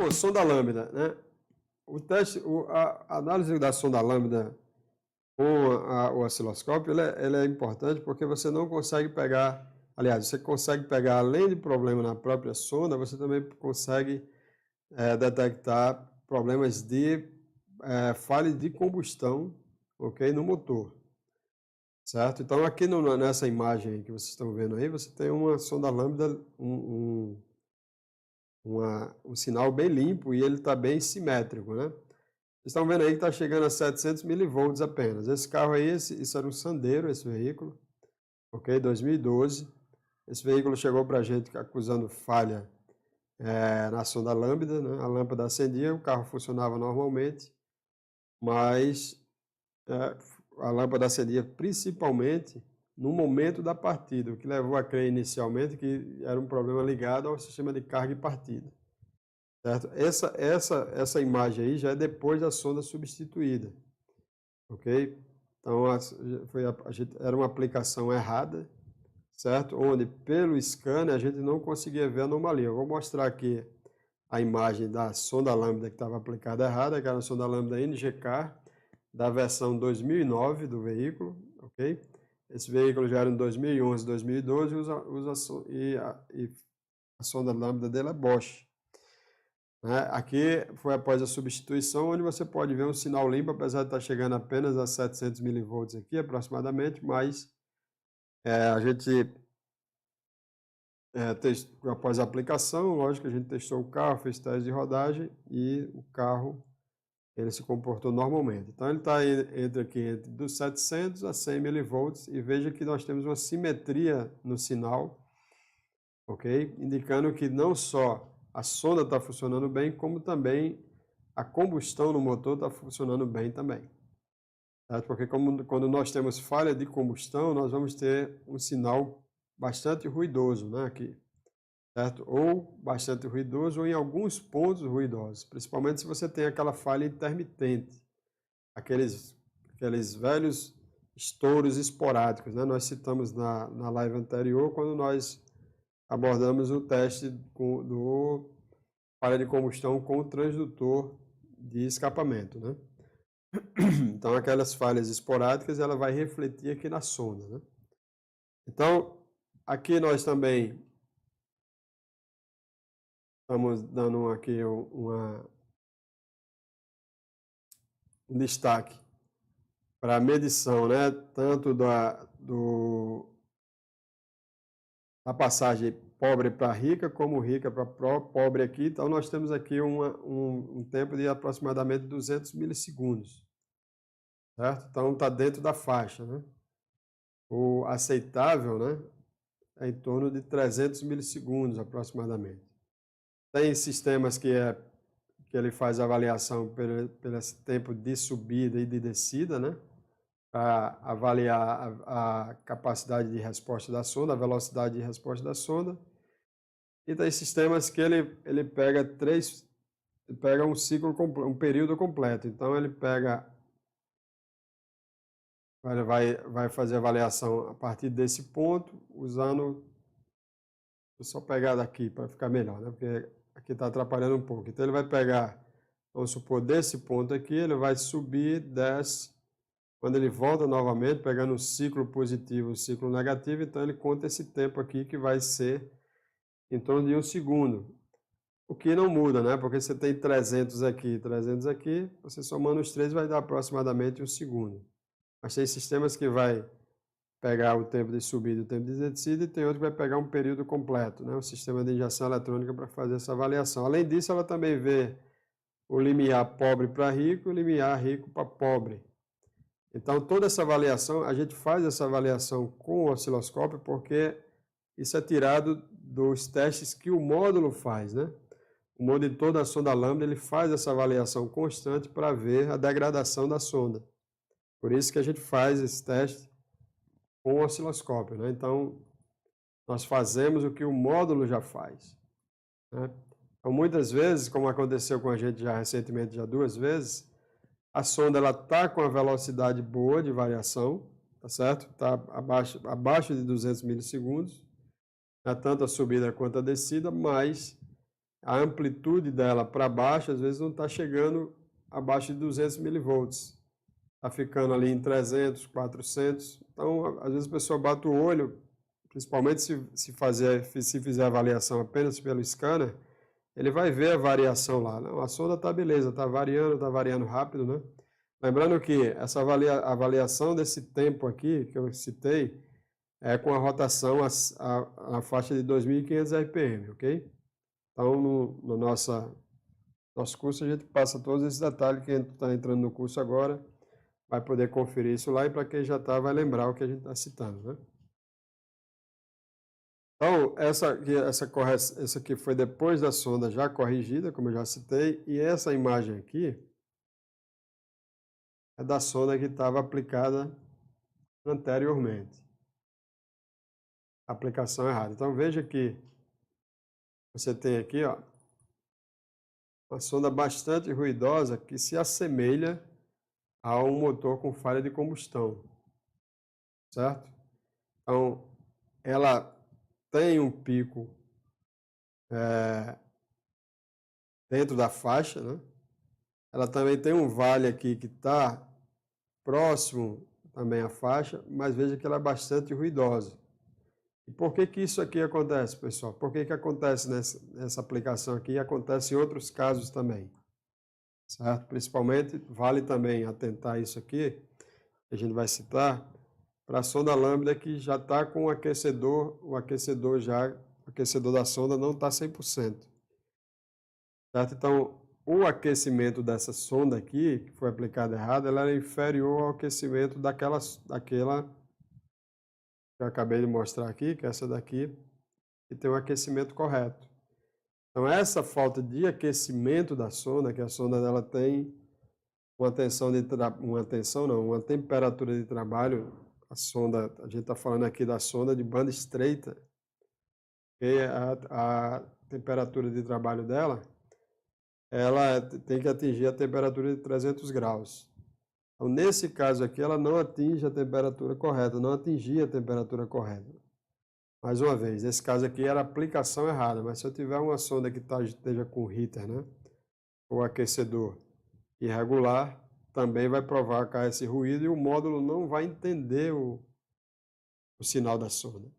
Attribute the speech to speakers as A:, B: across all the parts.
A: Então, sonda lambda, né? A análise da sonda lambda com o osciloscópio, ele é importante porque você não consegue pegar, aliás, você consegue pegar, além de problema na própria sonda, você também consegue detectar problemas de falha de combustão, ok, no motor, certo? Então, aqui nessa imagem que vocês estão vendo aí, você tem uma sonda lambda, um sinal bem limpo e ele está bem simétrico, né? Vocês estão vendo aí que está chegando a 700 milivolts apenas. Esse carro aí, isso era um Sandero, esse veículo, ok? 2012. Esse veículo chegou para a gente acusando falha na sonda lambda, né? A lâmpada acendia, o carro funcionava normalmente, mas a lâmpada acendia principalmente no momento da partida, o que levou a crer inicialmente que era um problema ligado ao sistema de carga e partida. Certo? Essa imagem aí já é depois da sonda substituída, ok? Então, era uma aplicação errada, certo? Onde, pelo scanner, a gente não conseguia ver a anomalia. Eu vou mostrar aqui a imagem da sonda lambda que estava aplicada errada, que era a sonda lambda NGK, da versão 2009 do veículo, ok? Esse veículo já era em 2011, 2012 e a sonda lambda dele é Bosch. Aqui foi após a substituição, onde você pode ver um sinal limpo, apesar de estar chegando apenas a 700 milivolts aqui, aproximadamente, mas a gente, após a aplicação, lógico que a gente testou o carro, fez teste de rodagem e o carro ele se comportou normalmente. Então, ele está entre dos 700 a 100 milivolts e veja que nós temos uma simetria no sinal, ok? Indicando que não só a sonda está funcionando bem, como também a combustão no motor está funcionando bem também. Certo? Porque quando nós temos falha de combustão, nós vamos ter um sinal bastante ruidoso, né, aqui. Certo? Ou bastante ruidoso, ou em alguns pontos ruidosos, principalmente se você tem aquela falha intermitente, aqueles velhos estouros esporádicos, né? Nós citamos na live anterior, quando nós abordamos o teste do falha de combustão com o transdutor de escapamento, né? Então, aquelas falhas esporádicas, ela vai refletir aqui na sonda, né? Então, aqui nós também estamos dando aqui um destaque para a medição, né? Tanto da passagem pobre para rica, como rica para pobre aqui. Então, nós temos aqui um tempo de aproximadamente 200 milissegundos, certo? Então, está dentro da faixa, né? O aceitável, né, é em torno de 300 milissegundos, aproximadamente. Tem sistemas que ele faz avaliação pelo esse tempo de subida e de descida, né, para avaliar a capacidade de resposta da sonda, a velocidade de resposta da sonda. E tem sistemas que ele pega um ciclo, um período completo. Então, ele vai fazer a avaliação a partir desse ponto, usando... Vou só pegar daqui para ficar melhor, né? Porque aqui está atrapalhando um pouco. Então, ele vai pegar, vamos supor, desse ponto aqui, ele vai subir, desce. Quando ele volta novamente, pegando um ciclo positivo e um ciclo negativo, então ele conta esse tempo aqui, que vai ser em torno de 1 segundo. O que não muda, né? Porque você tem 300 aqui, 300 aqui, você somando os três vai dar aproximadamente 1 segundo. Mas tem sistemas que vai pegar o tempo de subida e o tempo de descida, e tem outro que vai pegar um período completo, né? O sistema de injeção eletrônica para fazer essa avaliação. Além disso, ela também vê o limiar pobre para rico e o limiar rico para pobre. Então, toda essa avaliação, a gente faz essa avaliação com o osciloscópio, porque isso é tirado dos testes que o módulo faz, né? O monitor da sonda lambda, ele faz essa avaliação constante para ver a degradação da sonda. Por isso que a gente faz esse teste com o osciloscópio, né? Então, nós fazemos o que o módulo já faz, né? Então, muitas vezes, como aconteceu com a gente já recentemente, já 2 vezes, a sonda ela está com a velocidade boa de variação, tá certo? Está abaixo de 200 milissegundos, né? Tanto a subida quanto a descida, mas a amplitude dela para baixo, às vezes não está chegando abaixo de 200 milivolts. Está ficando ali em 300, 400. Então, às vezes a pessoa bate o olho, principalmente se fizer a avaliação apenas pelo scanner, ele vai ver a variação lá. Não, a sonda está beleza, está variando rápido, né? Lembrando que essa avaliação desse tempo aqui, que eu citei, é com a rotação a faixa de 2.500 RPM, ok? Então, no nosso curso, a gente passa todos esses detalhes. Quem está entrando no curso agora vai poder conferir isso lá, e para quem já está, vai lembrar o que a gente está citando, né? Então, essa aqui foi depois da sonda já corrigida, como eu já citei, e essa imagem aqui é da sonda que estava aplicada anteriormente. Aplicação errada. Então, veja que você tem aqui, ó, uma sonda bastante ruidosa que se assemelha a um motor com falha de combustão, certo? Então, ela tem um pico dentro da faixa, né? Ela também tem um vale aqui que está próximo também à faixa, mas veja que ela é bastante ruidosa. E por que que isso aqui acontece, pessoal? Por que que acontece nessa aplicação aqui e acontece em outros casos também? Certo? Principalmente, vale também atentar isso aqui, que a gente vai citar, para a sonda lambda que já está com o aquecedor da sonda não está 100%. Certo? Então, o aquecimento dessa sonda aqui, que foi aplicada errada, ela era inferior ao aquecimento daquela que eu acabei de mostrar aqui, que é essa daqui, que tem um aquecimento correto. Então, essa falta de aquecimento da sonda, que a sonda dela tem uma temperatura de trabalho, a gente está falando aqui da sonda de banda estreita, e a temperatura de trabalho dela, ela tem que atingir a temperatura de 300 graus. Então, nesse caso aqui, ela não atinge a temperatura correta, não atingia a temperatura correta. Mais uma vez, nesse caso aqui era a aplicação errada, mas se eu tiver uma sonda que esteja com heater, né, ou aquecedor irregular, também vai provocar esse ruído e o módulo não vai entender o sinal da sonda,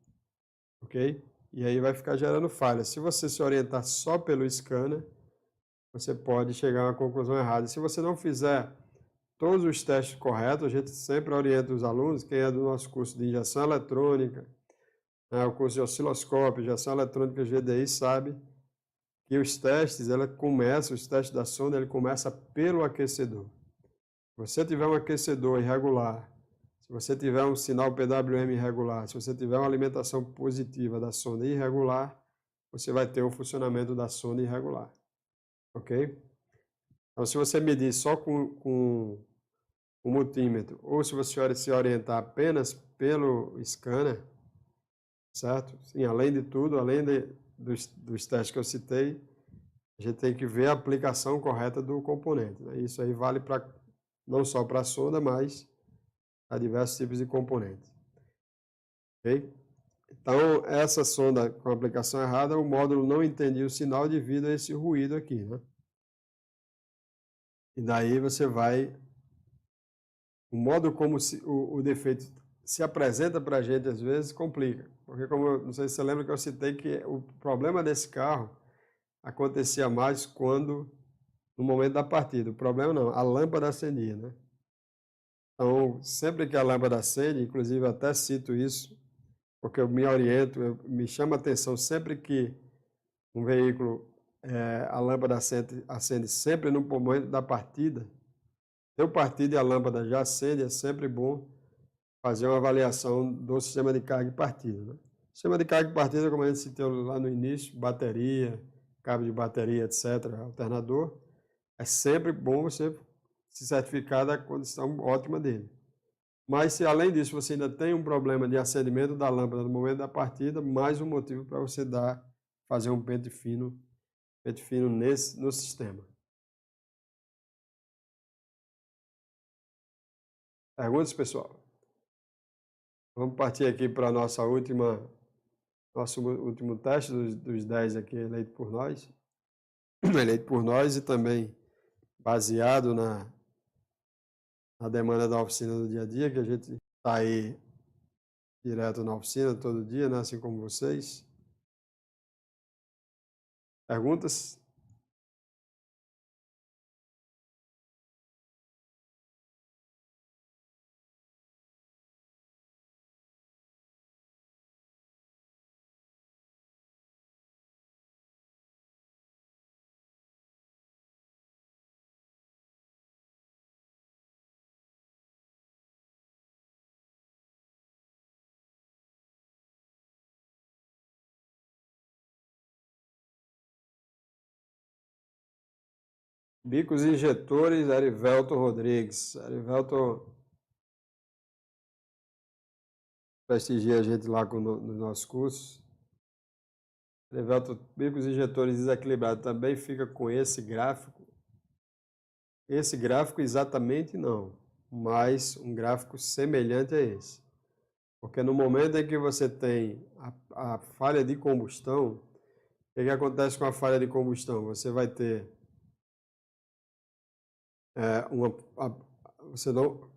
A: ok? E aí vai ficar gerando falha. Se você se orientar só pelo scanner, você pode chegar a uma conclusão errada. Se você não fizer todos os testes corretos, a gente sempre orienta os alunos, quem é do nosso curso de injeção eletrônica, o curso de osciloscópio, injeção eletrônica GDI, sabe que os testes da sonda, ele começa pelo aquecedor. Se você tiver um aquecedor irregular, se você tiver um sinal PWM irregular, se você tiver uma alimentação positiva da sonda irregular, você vai ter um funcionamento da sonda irregular, ok? Então, se você medir só com o multímetro, ou se você se orientar apenas pelo scanner, certo? Sim, além de tudo, dos testes que eu citei, a gente tem que ver a aplicação correta do componente, né? Isso aí vale não só para a sonda, mas para diversos tipos de componentes. Ok? Então, essa sonda com a aplicação errada, o módulo não entendia o sinal devido a esse ruído aqui, né? E daí você vai... O modo como o defeito se apresenta para a gente, às vezes, complica. Porque, não sei se você lembra que eu citei que o problema desse carro acontecia mais no momento da partida. O problema não, a lâmpada acendia, né? Então, sempre que a lâmpada acende, inclusive eu até cito isso, porque eu me oriento, me chama a atenção sempre que um veículo, a lâmpada acende sempre no momento da partida. Deu partida e a lâmpada já acende, é sempre bom fazer uma avaliação do sistema de carga e partida, né? O sistema de carga e partida, como a gente citou lá no início, bateria, cabo de bateria, etc., alternador, é sempre bom você se certificar da condição ótima dele. Mas se além disso você ainda tem um problema de acendimento da lâmpada no momento da partida, mais um motivo para você fazer um pente fino no sistema. Perguntas, pessoal? Vamos partir aqui para nosso último teste dos 10 aqui eleito por nós. eleito por nós e também baseado na demanda da oficina do dia a dia, que a gente está aí direto na oficina todo dia, né? Assim como vocês. Perguntas? Bicos injetores, Arivelto Rodrigues. Arivelto prestigia a gente lá nos nossos cursos. Arivelto, bicos injetores desequilibrados também fica com esse gráfico. Esse gráfico exatamente não, mas um gráfico semelhante a esse. Porque no momento em que você tem a falha de combustão, o que acontece com a falha de combustão? Você vai ter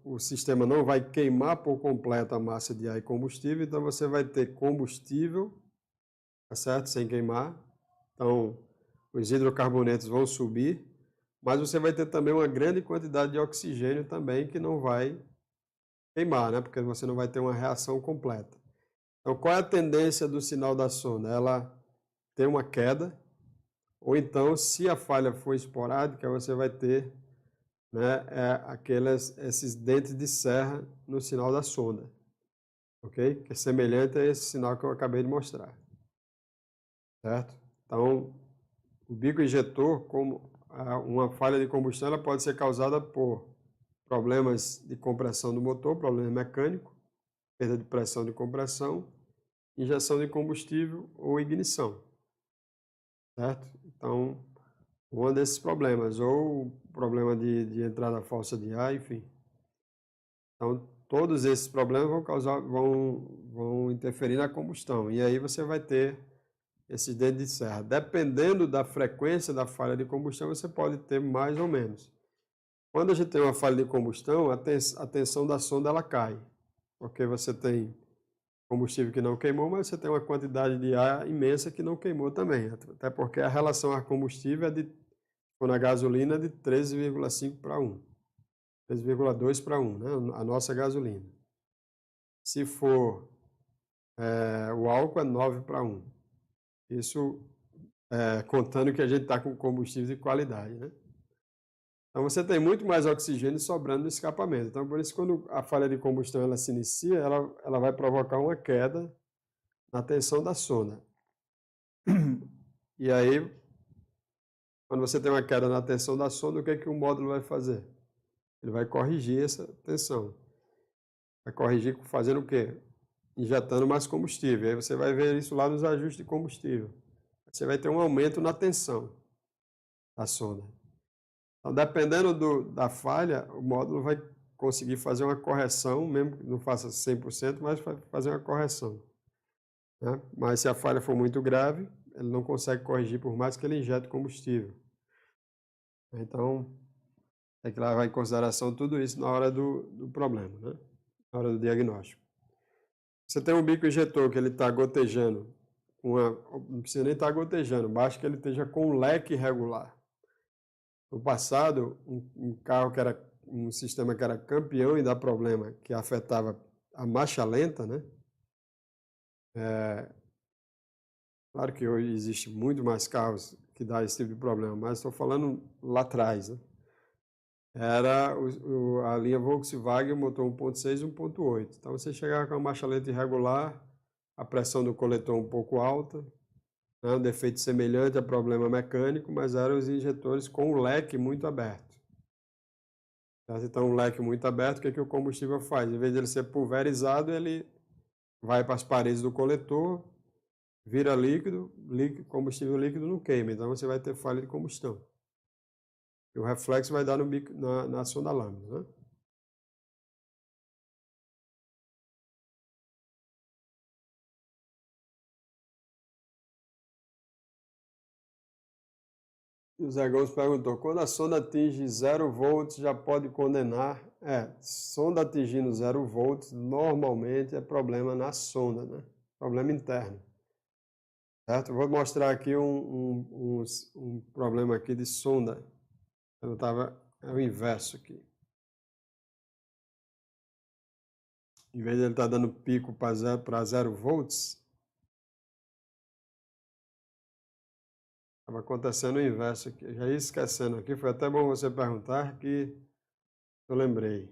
A: o sistema não vai queimar por completo a massa de ar e combustível, então você vai ter combustível, tá certo? Sem queimar. Então, os hidrocarbonetos vão subir, mas você vai ter também uma grande quantidade de oxigênio também que não vai queimar, né? Porque você não vai ter uma reação completa. Então, qual é a tendência do sinal da sonda? Ela tem uma queda, ou então, se a falha for esporádica, você vai ter, né, esses dentes de serra no sinal da sonda, ok? Que é semelhante a esse sinal que eu acabei de mostrar, certo? Então, o bico injetor, como uma falha de combustão, ela pode ser causada por problemas de compressão do motor, problema mecânico, perda de pressão de compressão, injeção de combustível ou ignição, certo? Então, um desses problemas, ou problema de entrada falsa de ar, enfim. Então, todos esses problemas vão interferir na combustão. E aí você vai ter esses dentes de serra. Dependendo da frequência da falha de combustão, você pode ter mais ou menos. Quando a gente tem uma falha de combustão, a tensão da sonda ela cai, porque você tem combustível que não queimou, mas você tem uma quantidade de ar imensa que não queimou também. Até porque a relação ar-combustível na gasolina é de 13,5 para 1. 3,2 para 1, né? A nossa gasolina. Se for o álcool, é 9 para 1. Isso contando que a gente está com combustível de qualidade, né? Então você tem muito mais oxigênio sobrando no escapamento. Então por isso quando a falha de combustão ela se inicia, ela vai provocar uma queda na tensão da sonda. E aí, quando você tem uma queda na tensão da sonda, o que é que o módulo vai fazer? Ele vai corrigir essa tensão. Vai corrigir fazendo o quê? Injetando mais combustível. Aí você vai ver isso lá nos ajustes de combustível. Você vai ter um aumento na tensão da sonda. Então, dependendo da falha, o módulo vai conseguir fazer uma correção, mesmo que não faça 100%, mas vai fazer uma correção, né? Mas se a falha for muito grave, ele não consegue corrigir por mais que ele injete combustível. Então, tem que levar em consideração tudo isso na hora do problema, né? Na hora do diagnóstico. Você tem um bico injetor que ele está gotejando, não precisa nem estar gotejando, basta que ele esteja com um leque regular. No passado, um carro que era um sistema que era campeão em dar problema, que afetava a marcha lenta, né? Claro que hoje existe muito mais carros que dá esse tipo de problema, mas estou falando lá atrás, né? Era a linha Volkswagen motor 1.6 e 1.8. Então você chegava com a marcha lenta irregular, a pressão do coletor um pouco alta, né? Um defeito semelhante a problema mecânico, mas eram os injetores com o leque muito aberto. Então, um leque muito aberto, o que o combustível faz? Em vez de ele ser pulverizado, ele vai para as paredes do coletor, vira líquido, combustível líquido não queima, então você vai ter falha de combustão. E o reflexo vai dar no bico, na sonda lâmina, né? E o Zé Gomes perguntou, quando a sonda atinge 0 volts, já pode condenar? Sonda atingindo 0 volts, normalmente é problema na sonda, né? Problema interno. Certo? Vou mostrar aqui um problema aqui de sonda. É o inverso aqui. Em vez de ele estar dando pico para 0 volts, estava acontecendo o inverso aqui. Já ia esquecendo aqui, foi até bom você perguntar que eu lembrei.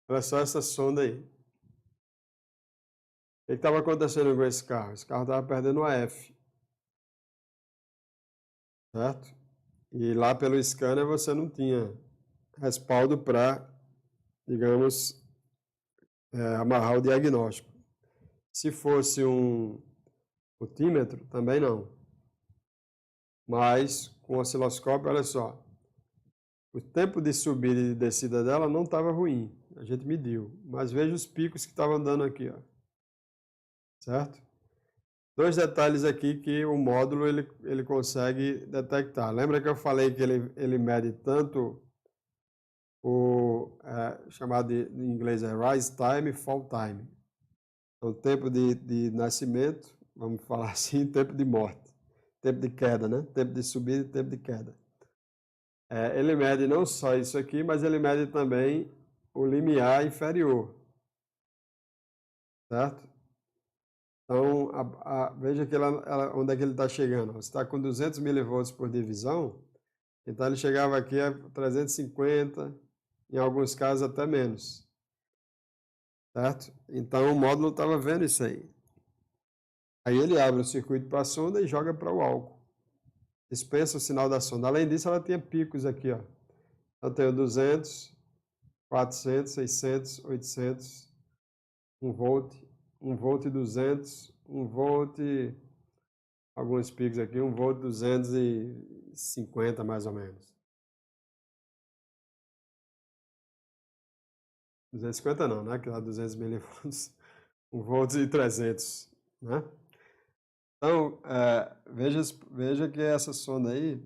A: Olha só essa sonda aí. O que estava acontecendo com esse carro? Esse carro estava perdendo a F. Certo? E lá pelo scanner você não tinha respaldo para, digamos, amarrar o diagnóstico. Se fosse um multímetro, também não. Mas com o osciloscópio, olha só, o tempo de subida e de descida dela não estava ruim, a gente mediu, mas veja os picos que estavam dando aqui, ó. Certo? Dois detalhes aqui que o módulo ele consegue detectar. Lembra que eu falei que ele mede tanto chamado em inglês é rise time e fall time. Então, tempo de nascimento, vamos falar assim, tempo de morte, tempo de queda, né? Tempo de subida e tempo de queda. Ele mede não só isso aqui, mas ele mede também o limiar inferior, certo? Então, veja que onde é que ele está chegando. Você está com 200 milivolts por divisão, então ele chegava aqui a 350, em alguns casos até menos, certo? Então, o módulo estava vendo isso aí. Aí ele abre o circuito para a sonda e joga para o álcool. Dispensa o sinal da sonda. Além disso, ela tinha picos aqui, ó. Eu tenho 200, 400, 600, 800, 1 volt e 200, 1 volt, alguns picos aqui, 1 volt 250 mais ou menos. 250 não, né? Que dá 200 milivolts. 1 volt e 300, né? Então, veja que essa sonda aí,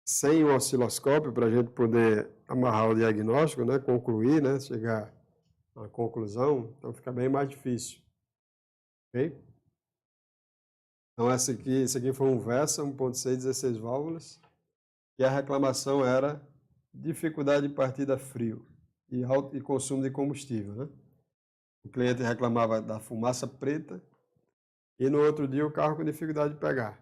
A: sem o osciloscópio, para a gente poder amarrar o diagnóstico, né? Concluir, né? Chegar a uma conclusão, então fica bem mais difícil. Ok? Então, esse aqui foi um Versa 1.6, 16 válvulas, e a reclamação era dificuldade de partida frio e consumo de combustível, né? O cliente reclamava da fumaça preta e no outro dia o carro com dificuldade de pegar.